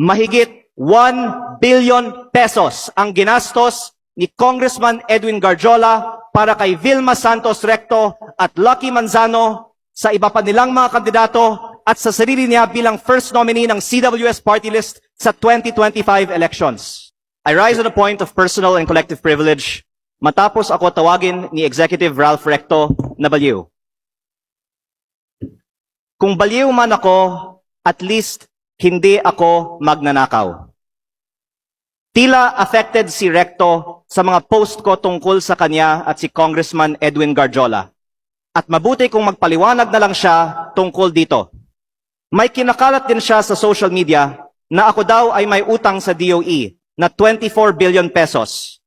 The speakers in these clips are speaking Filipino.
Mahigit 1 billion pesos ang ginastos ni Congressman Edwin Garjola para kay Vilma Santos Recto at Lucky Manzano sa iba pa nilang mga kandidato at sa sarili niya bilang first nominee ng CWS party list sa 2025 elections. I rise on a point of personal and collective privilege matapos ako tawagin ni Executive Ralph Recto na baliw. Kung baliw man ako, at least hindi ako magnanakaw. Tila affected si Recto sa mga post ko tungkol sa kanya at si Congressman Edwin Garjola. At mabuti kung magpaliwanag na lang siya tungkol dito. May kinakalat din siya sa social media na ako daw ay may utang sa DOE na 24 billion pesos.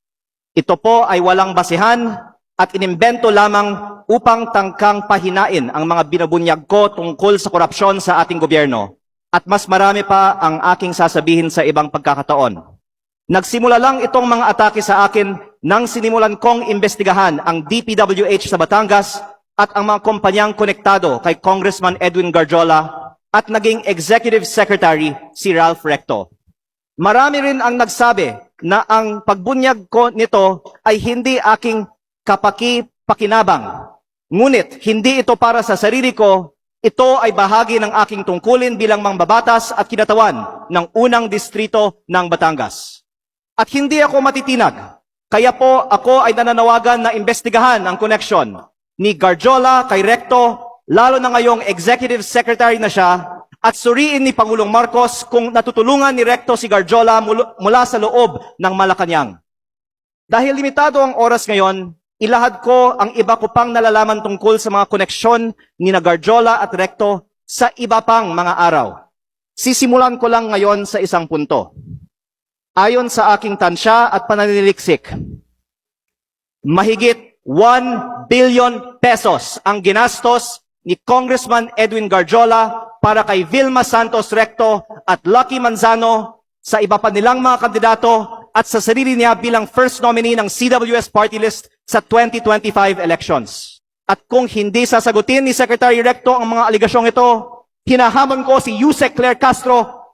Ito po ay walang basehan at inimbento lamang upang tangkang pahinain ang mga binubunyag ko tungkol sa korupsyon sa ating gobyerno. At mas marami pa ang aking sasabihin sa ibang pagkakataon. Nagsimula lang itong mga atake sa akin nang sinimulan kong imbestigahan ang DPWH sa Batangas at ang mga kumpanyang konektado kay Congressman Edwin Garjola at naging Executive Secretary si Ralph Recto. Marami rin ang nagsabi na ang pagbunyag ko nito ay hindi aking kapaki-pakinabang. Ngunit hindi ito para sa sarili ko, ito ay bahagi ng aking tungkulin bilang mangbabatas at kinatawan ng unang distrito ng Batangas. At hindi ako matitinag, kaya po ako ay nananawagan na imbestigahan ang koneksyon ni Garjola kay Recto, lalo na ngayong Executive Secretary na siya, at suriin ni Pangulong Marcos kung natutulungan ni Recto si Garjola mula sa loob ng Malacanang. Dahil limitado ang oras ngayon, ilahad ko ang iba ko pang nalalaman tungkol sa mga koneksyon ni Garjola at Recto sa iba pang mga araw. Sisimulan ko lang ngayon sa isang punto. Ayon sa aking tansya at pananiliksik, mahigit 1 billion pesos ang ginastos ni Congressman Edwin Garjola para kay Vilma Santos Recto at Lucky Manzano sa iba pa nilang mga kandidato at sa sarili niya bilang first nominee ng CWS party list sa 2025 elections. At kung hindi sasagutin ni Secretary Recto ang mga aligasyong ito, hinahamon ko si Yusek Claire Castro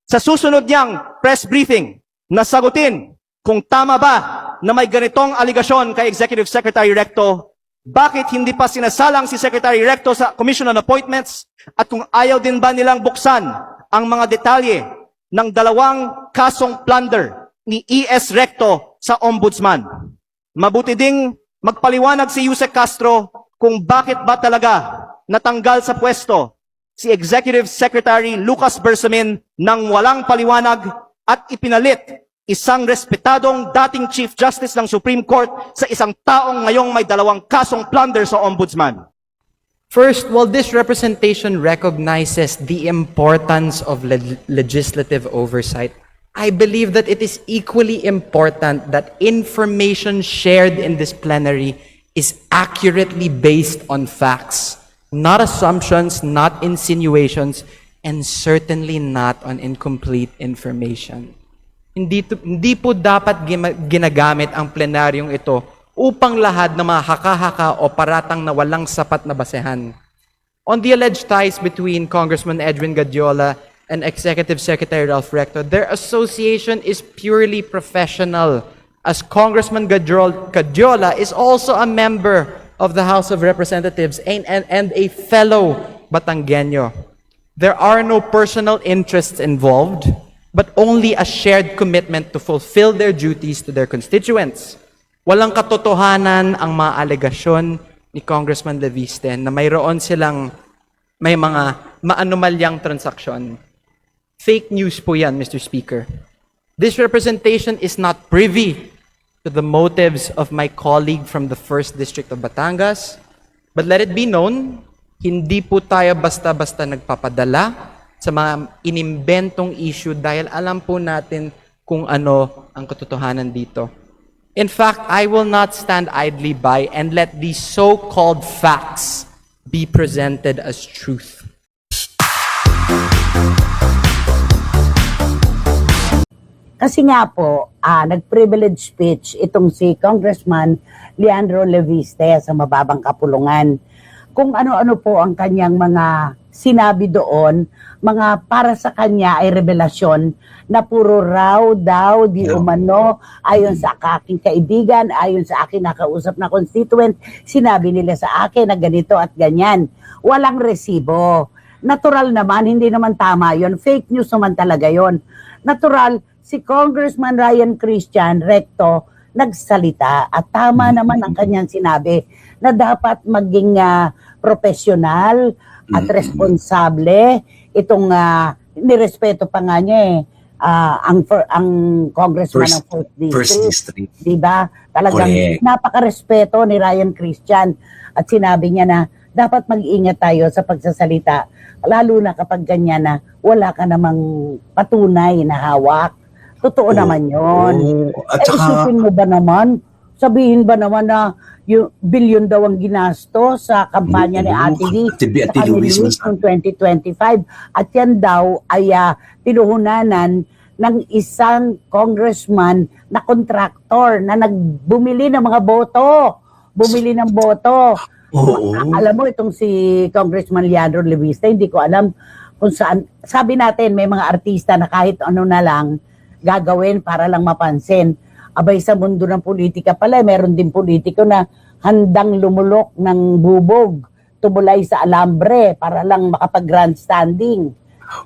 sa susunod niyang press briefing na sagutin kung tama ba na may ganitong aligasyon kay Executive Secretary Recto, bakit hindi pa sinasalang si Secretary Recto sa Commission on Appointments at kung ayaw din ba nilang buksan ang mga detalye ng dalawang kasong plunder ni E.S. Recto sa Ombudsman. Mabuti ding magpaliwanag si Yusek Castro kung bakit ba talaga natanggal sa pwesto si Executive Secretary Lucas Bersamin nang walang paliwanag at ipinalit isang respetadong dating Chief Justice ng Supreme Court sa isang taong ngayong may dalawang kasong plunder sa Ombudsman. First, while this representation recognizes the importance of legislative oversight, I believe that it is equally important that information shared in this plenary is accurately based on facts, not assumptions, not insinuations, and certainly not on incomplete information. Hindi po dapat ginagamit ang plenaryong ito upang lahad na mga haka-haka o paratang na walang sapat na basehan. On the alleged ties between Congressman Edwin Garjola and Executive Secretary Ralph Recto, their association is purely professional, as Congressman Garjola is also a member of the House of Representatives and a fellow Batanggenyo. There are no personal interests involved, but only a shared commitment to fulfill their duties to their constituents. Walang katotohanan ang mga alegasyon ni Congressman Leviste na mayroon silang may mga maanumalyang transaksyon. Fake news po yan, Mr. Speaker. This representation is not privy to the motives of my colleague from the 1st District of Batangas, but let it be known, hindi po tayo basta-basta nagpapadala sa mga inimbentong issue dahil alam po natin kung ano ang katotohanan dito. In fact, I will not stand idly by and let these so-called facts be presented as truth. Kasi nga po, nag-privilege speech itong si Congressman Leandro Leviste sa mababang kapulungan. kung ano-ano po ang kanyang mga sinabi doon, mga para sa kanya ay revelasyon na puro raw daw, di Yeah. umano, ayon sa aking kaibigan, ayon sa akin nakausap na constituent, sinabi nila sa akin na ganito at ganyan. Walang resibo. Natural naman, hindi naman tama yon. Fake news naman talaga yon. Natural, si Congressman Ryan Christian Recto nagsalita at tama naman ang kanyang sinabi na dapat maging profesional at responsable. Itong nirespeto pa nga niya ang congressman ng First District. di ba? Talagang Correct. napaka-respeto ni Ryan Christian at sinabi niya na dapat mag-ingat tayo sa pagsasalita lalo na kapag ganyan na wala ka namang patunay na hawak. Totoo naman yun. At saka, Isipin mo ba naman, sabihin ba naman na yung billion daw ang ginasto sa kampanya ni Ate V Ate sa Luis Luis noong 2025 at yan daw ay tinuhunanan ng isang congressman na kontraktor na nagbumili ng mga boto. Bumili ng boto. oo. Alam mo, itong si Congressman Leandro Levista, hindi ko alam kung saan. Sabi natin, may mga artista na kahit ano na lang gagawin para lang mapansin. Abay sa mundo ng politika pala, meron din politiko na handang lumulok ng bubog, tumulay sa alambre para lang makapag-grandstanding.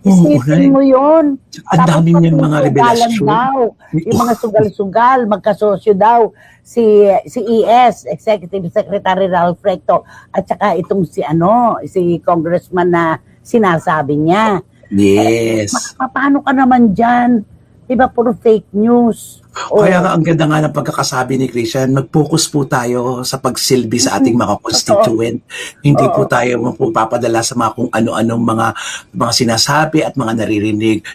Isipin mo yun. Ang dami niyang mga revelasyon. Daw, yung mga sugal-sugal, magkasosyo daw, si ES, Executive Secretary Ralph Recto, at saka itong si Congressman na sinasabi niya. Yes. Paano ka naman dyan? Diba, puro fake news. Kaya nga, ang ganda nga ng pagkakasabi ni Christian, mag-focus po tayo sa pagsilbi sa ating mga constituent. Hindi po tayo papadala sa mga kung ano-anong mga sinasabi at mga naririnig.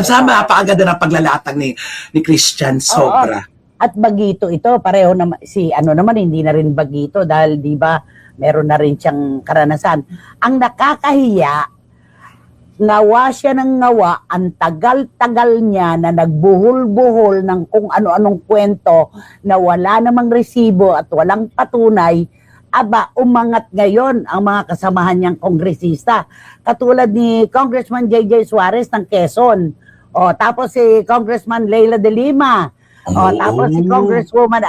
Sama, napakaganda ng paglalatag ni Christian, sobra. At bagito ito, pareho naman, naman, hindi na rin bagito dahil di ba meron na rin siyang karanasan. Ang nakakahiya, ngawa siya ng ngawa, ang tagal-tagal niya na nagbuhol-buhol ng kung ano-anong kwento na wala namang resibo at walang patunay, umangat ngayon ang mga kasamahan niyang kongresista. Katulad ni Congressman J.J. Suarez ng Quezon. Tapos si Congressman Leila de Lima. Tapos si Congresswoman,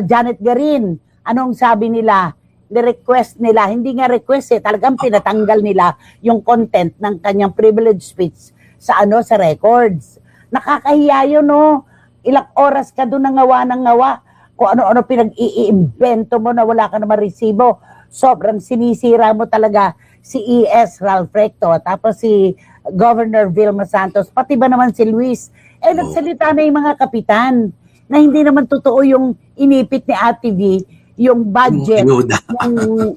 Janet Garin. Anong sabi nila? Request nila, hindi nga request talagang pinatanggal nila yung content ng kanyang privilege speech sa records. Nakakahiya yun, no? Ilang oras ka doon ng ngawa, kung ano-ano pinag-iimbento mo na wala ka naman resibo. Sobrang sinisira mo talaga si ES Ralph Recto, tapos si Governor Vilma Santos, pati ba naman si Luis. Nagsalita na yung mga kapitan na hindi naman totoo yung inipit ni Ate V, yung budget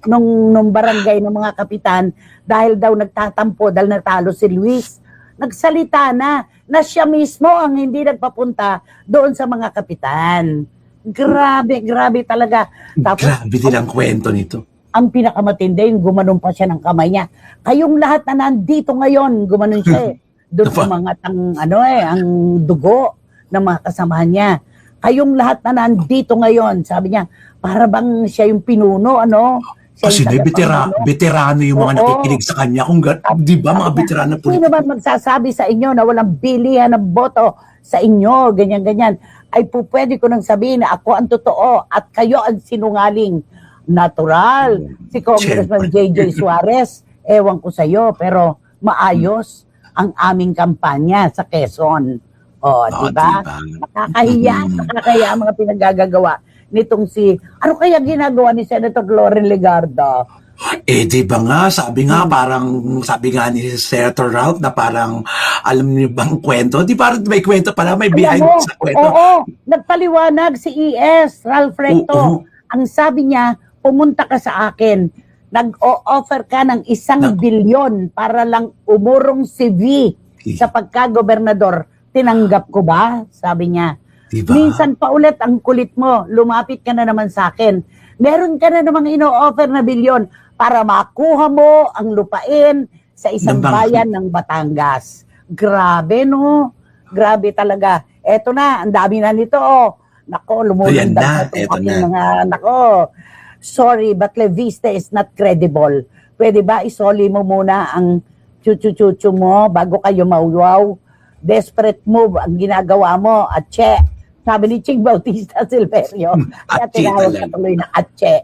nung barangay ng mga kapitan dahil daw nagtatampo, dahil natalo si Luis. Nagsalita na siya mismo ang hindi nagpapunta doon sa mga kapitan. Grabe talaga. Tapos, Grabe din ang kwento nito. ang pinakamatindi, yung gumanon pa siya ng kamay niya. Kayong lahat na nandito ngayon, gumanon siya doon umangat ang dugo ng mga kasamahan niya. Kayong lahat na nandito ngayon, sabi niya, para bang siya yung pinuno, Kasi veterano yung mga nakikinig sa kanya. Di ba, mga veterano po. Sino ba magsasabi sa inyo na walang bilihan ng boto sa inyo, ganyan-ganyan, ay pwede ko nang sabihin na ako ang totoo at kayo ang sinungaling. Natural. Si Congressman J.J. Suarez, ewan ko sa iyo, pero maayos ang aming kampanya sa Quezon. Di ba? Nakakahiya ang mga pinagagagawa nitong ano kaya ginagawa ni Senator Loren Legarda? Di ba nga, sabi nga ni Senator Ralph na parang, alam niyo bang kwento? Di parang may kwento pala, may behind sa kwento. Oo, nagpaliwanag si ES, Ralph Recto. Ang sabi niya, pumunta ka sa akin, nag-o-offer ka ng 1 bilyon para lang umurong si V sa pagka-gobernador. Tinanggap ko ba? Sabi niya. Diba? Minsan pa ulit ang kulit mo, lumapit ka na naman sa akin. Meron ka na namang ino-offer na bilyon para makuha mo ang lupain sa isang bayan ng Batangas. Grabe, no? Grabe talaga. Eto na, ang dami na nito, Nako, lumulundag na itong aking mga, sorry, but Leviste is not credible. Pwede ba isoli mo muna ang chuchu-chuchu mo bago kayo mauwaw? Desperate move ang ginagawa mo, atche. Sabi ni Ching Bautista Silverio. Kaya Atche tinawag talaga. ka tuloy na atche.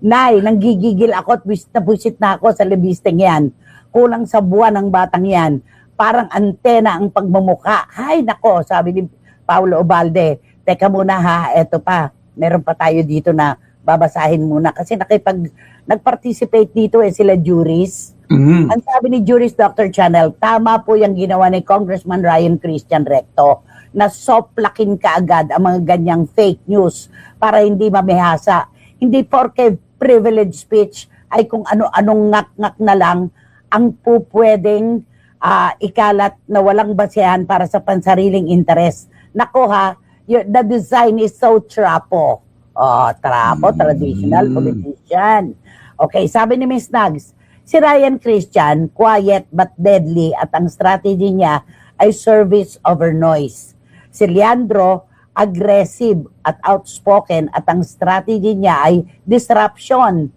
Nay, nanggigigil ako at buwisit na ako sa Levisteng yan. Kulang sa buwan ng batang yan. Parang antena ang pagmumuka. Hay nako, sabi ni Paulo Obalde. Teka muna ha, eto pa. Meron pa tayo dito na babasahin muna. Kasi nag-participate dito sila juries. Mm. Ang sabi ni Juris Dr. Chanel, tama po yung ginawa ni Congressman Ryan Christian Recto na soplakin kaagad ang mga ganyang fake news para hindi mamihasa. Hindi porke privilege speech ay kung ano-anong ngak-ngak na lang ang pupwedeng ikalat na walang basehan para sa pansariling interes. Nako ha, the design is so trapo. Trapo, traditional politician. Okay, sabi ni Ms. Nags, si Ryan Christian, quiet but deadly at ang strategy niya ay service over noise. Si Leandro, aggressive at outspoken at ang strategy niya ay disruption.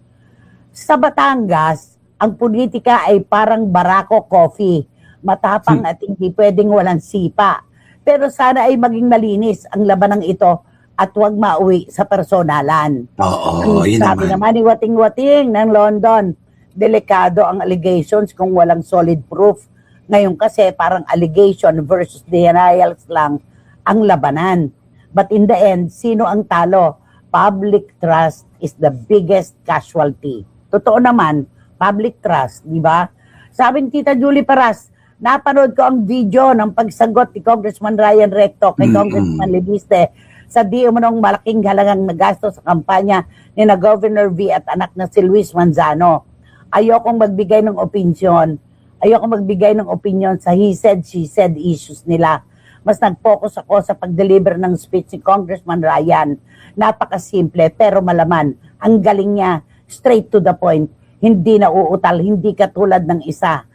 Sa Batangas, ang politika ay parang barako coffee. Matapang at hindi pwedeng walang sipa. Pero sana ay maging malinis ang labanang ito at huwag mauwi sa personalan. Oo, yun Sabi naman. naman ni Wating-Wating ng London, delikado ang allegations kung walang solid proof. Ngayon kasi parang allegation versus denials lang ang labanan. But in the end, sino ang talo? Public trust is the biggest casualty. Totoo naman, public trust, di ba? Sabi ni Tita Julie Paras, napanood ko ang video ng pagsagot ni Congressman Ryan Recto kay Congressman Leviste sa di umanong malaking halagang nagasto sa kampanya ni na Governor V at anak na si Luis Manzano. Ayokong magbigay ng opinion. Ayokong magbigay ng opinion sa he said, she said issues nila. Mas nag-focus ako sa pag-deliver ng speech ni Congressman Ryan. Napakasimple pero malaman. Ang galing niya, straight to the point. Hindi na uutal, hindi katulad ng isa.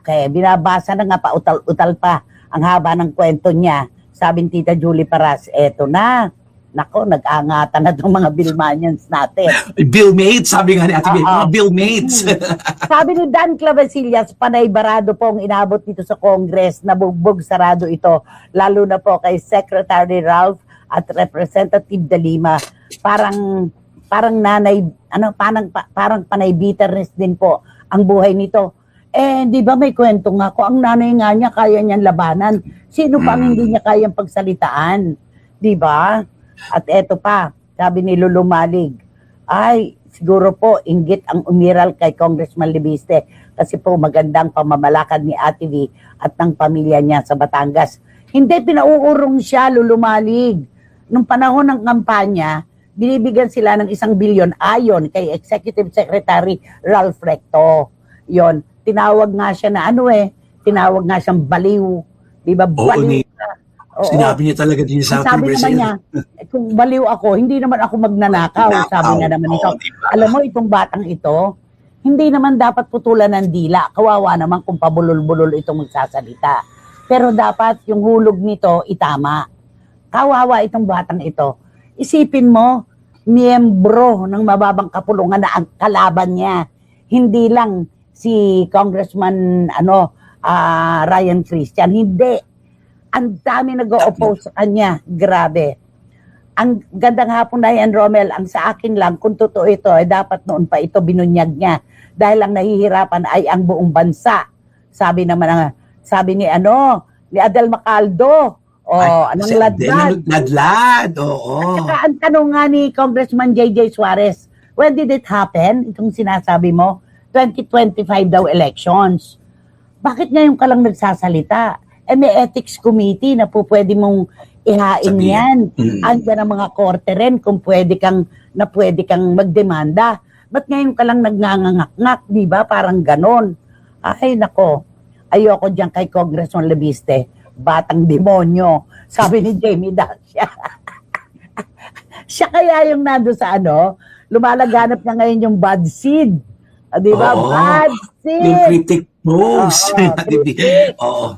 Kaya binabasa na nga pa, utal-utal pa ang haba ng kwento niya. Sabi ni Tita Julie Paras, eto na. Nako, nag-angatan na itong mga Billmanians natin. Bill Mates, sabi nga ni Ate Bill, mga Bill Mates. Sabi ni Dan Clavesillas, panay barado po ang inabot dito sa Congress, nabugbog sarado ito, lalo na po kay Secretary Ralph at Representative De Lima. Parang nanay, parang panay bitterness din po ang buhay nito. Di ba may kwento nga ko, ang nanay nga niya kaya niyang labanan. Sino pa ang hindi niya kayang pagsalitaan? Di ba? At eto pa, sabi ni Lulu Malig, ay, siguro po, inggit ang umiral kay Congressman Leviste kasi po magandang pamamalakad ni Ate V at ng pamilya niya sa Batangas. Hindi, pinauurong siya, Lulu Malig. Nung panahon ng kampanya, binibigyan sila ng 1 bilyon ayon kay Executive Secretary Ralph Recto. Yon, tinawag nga siya na tinawag nga siyang baliw. Di ba? Baliw ka. Oo. Sinabi niya talaga din sa Sabi naman niya, kung baliw ako, hindi naman ako magnanakaw. Sabi nga naman ito. Alam mo, itong batang ito, hindi naman dapat putulan ng dila. Kawawa naman kung pabulol-bulol itong magsasalita. Pero dapat yung hulog nito itama. Kawawa itong batang ito. Isipin mo, miyembro ng mababang kapulungan na ang kalaban niya. Hindi lang si Congressman Ryan Christian. Hindi. Ang dami nag-o-oppose sa kanya. Grabe. Ang gandang hapon na yan, Romel. Ang sa akin lang, kung totoo ito, dapat noon pa ito binunyag niya. Dahil ang nahihirapan ay ang buong bansa. Sabi ni Adel Macaldo. Anong ladlad? Ladlad, oo. At saka ang tanong nga ni Congressman J.J. Suarez, when did it happen? Itong sinasabi mo, 2025 daw elections. Bakit ngayon ka lang nagsasalita? May ethics committee na po pwede mong ihain yan. Andiyan ang mga korte rin kung pwede kang magdemanda. Ba't ngayon ka lang nagnangangak-ngak, di ba? Parang ganon. Ay, nako. Ayoko dyan kay Congressman Leviste. Batang demonyo. Sabi ni Jamie Dacia. Siya kaya yung nando sa lumalaganap na ngayon yung bad seed. Di ba? Oo. Bad seed. Yung critic post. Oo. Oo.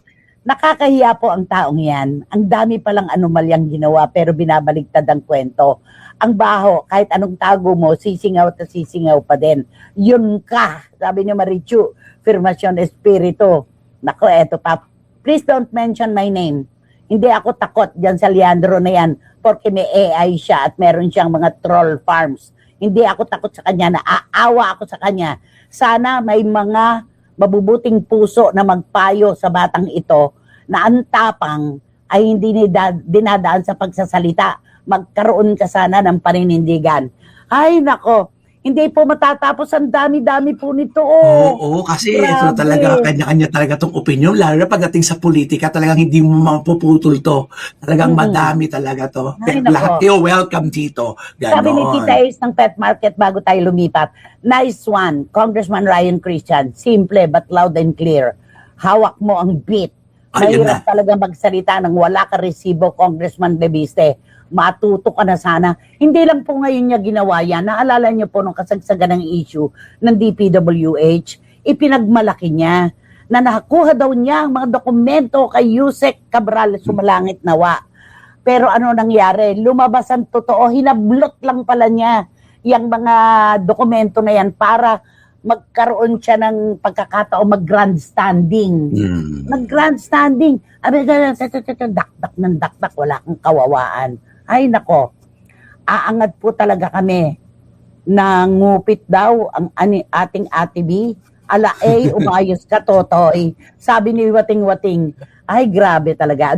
Nakakahiya po ang taong yan. Ang dami palang anomalyang ginawa pero binabaligtad ang kwento. Ang baho, kahit anong tago mo, sisingaw at sisingaw pa din. Yun ka, sabi niyo Marichu, firmasyon espiritu. Nako, eto pa. Please don't mention my name. Hindi ako takot dyan sa Leandro na yan porque may AI siya at meron siyang mga troll farms. Hindi ako takot sa kanya, naaawa ako sa kanya. Sana may mga mabubuting puso na magpayo sa batang ito na ang tapang ay hindi dinadaan sa pagsasalita. Magkaroon ka sana ng paninindigan. Ay, nako, hindi po matatapos. Ang dami-dami po nito. Oo, kasi ito Grabe. talaga, kanya-kanya talaga tong opinion. Lalo na pagdating sa politika, talagang hindi mo mapuputol to. Talagang madami talaga to. Ay, Kaya nako. lahat kayo, welcome dito. Sabi ni Tita Ganon. Ace ng Pet Market bago tayo lumipat, nice one, Congressman Ryan Christian. Simple but loud and clear. Hawak mo ang beat. Ayun Mahirap talaga magsalita ng wala ka resibo, Congressman Bebiste. Matuto ka na sana. Hindi lang po ngayon niya ginawa yan. Naalala niyo po nung kasagsagan ng issue ng DPWH, ipinagmalaki niya na nakakuha daw niya ang mga dokumento kay Yusek Cabral Sumalangit Nawa. Pero ano nangyari? Lumabas ang totoo. Hinablot lang pala niya yung mga dokumento na yan para magkaroon siya ng pagkakataon mag-grandstanding. Mag-grandstanding. Abi, dakdak ng dakdak, wala kang kawawaan. Ay, nako. Aangat po talaga kami. Nangupit daw ang ating Ate B. Ala, umayos ka, Totoy. Sabi ni Wating-Wating, ay, grabe talaga.